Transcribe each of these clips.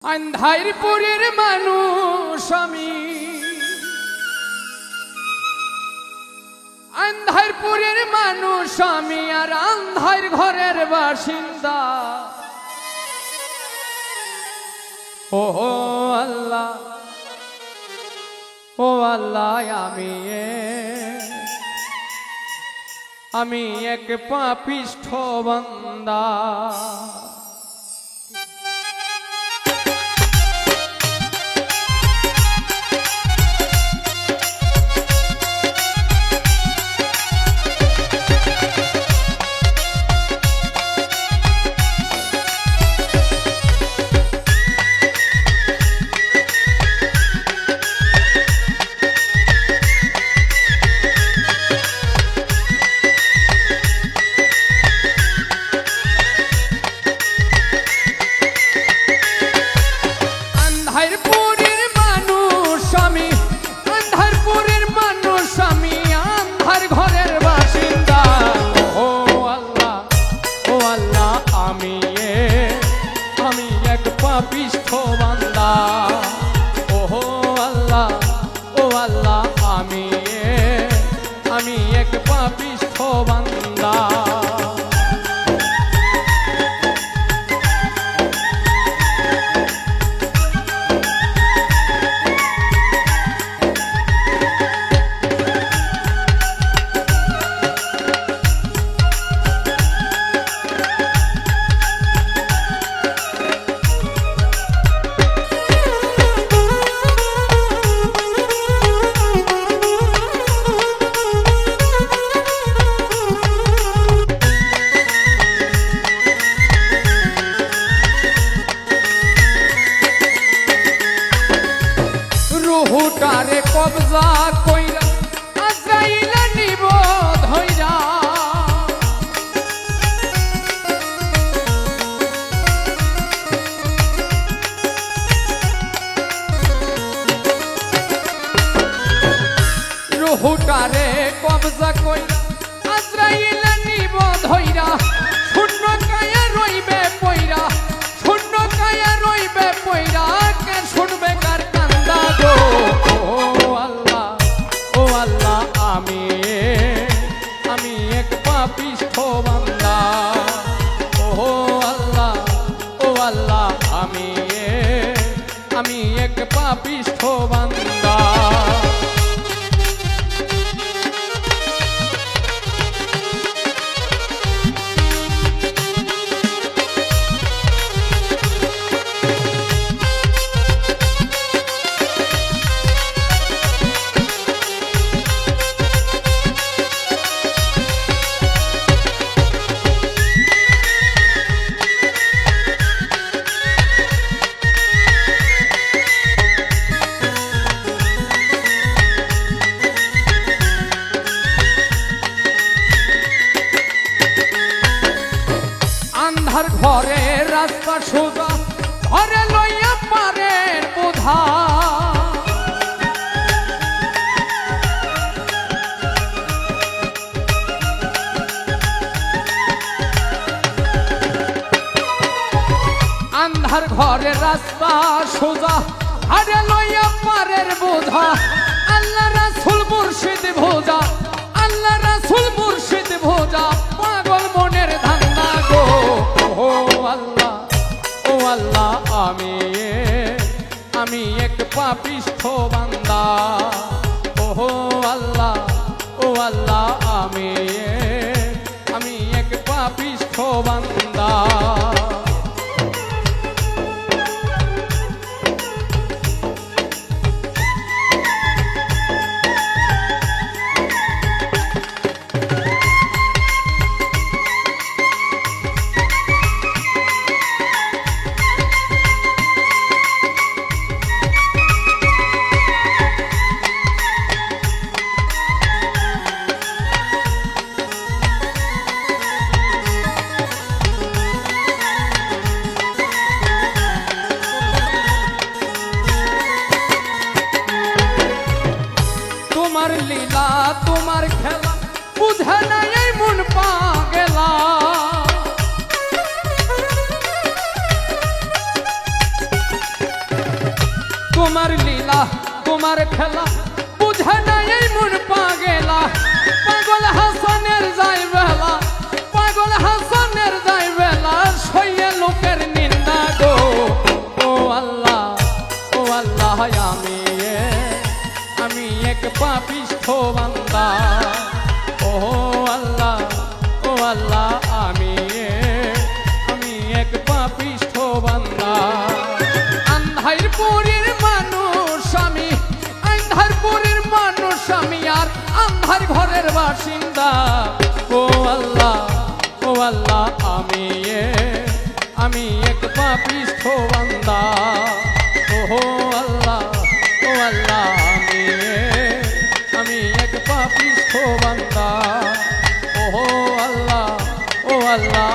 আন্ধারপুরের মানুষ আমি, আন্ধারপুরের মানুষ আমি, আর আন্ধার ঘরের বাসিন্দা। ও আল্লাহ, ও আল্লাহ, আমি এক পাপিষ্ঠ বান্দা। পাপিষ্ঠ বান্দা, ও আল্লাহ, ও আল্লাহ, আমি এক পাপিষ্ঠ বান্দা। রুহুটারে কবজা কইরা আজরাইল নিব ধইরা, রুহুটারে কবজা কইরা আজরাইল নিব ধইরা, শূন্য কায়া রইবে পয়রা, শূন্য কায়া রইবে পয়রা, কে শুনবে কার কান্দা গো। ও আল্লাহ, ও আল্লাহ, আমি এক পাপিষ্ঠ বান্দা। ও আল্লাহ, ও আল্লাহ, আমি এক পাপিষ্ঠ বান্দা। আন্ধার ঘরে রাস্তা সোজা, ঘরে লইয়া পারেন বোঝা, আন্ধার ঘরে রাস্তা সোজা, ঘরে লইয়া পারেন বোঝা, আল্লাহ রাসূল মুর্শিদ ভোজা, আল্লাহ রাসূল মুর্শিদ ভোজা, পাগল মনের ধান্দা গো। ও আল্লাহ, ও আল্লাহ, আমি এক পাপিষ্ঠ বান্দা। ও আল্লাহ, ও আল্লাহ, আমি এক পাপিষ্ঠ বান্দা। তোমার লীলা, তোমার খেলা বুঝে নাই মন পাগলা, তোমার লীলা তোমার খেলা বুঝে নাই এই মন পাগেলা পাগল হাসানের যাই বেলা পাগল হাসানের যাই বেলা সইয়ে লোকের নিন্দা গো ও আল্লাহ আমি এক পাপিষ্ঠ বান্দা ও আল্লাহ আমি এক পাপিষ্ঠ বান্দা আন্ধারপুরের মানুষ আমি আন্ধারপুরের মানুষ আমি আর আন্ধার ঘরের বাসিন্দা ও আল্লাহ আমি এক পাপিষ্ঠ বান্দা ও আল্লাহ আমি এক পাপিষ্ঠ বান্দা ও আল্লাহ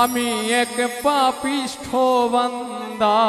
আমি এক পাপিষ্ঠ বান্দা।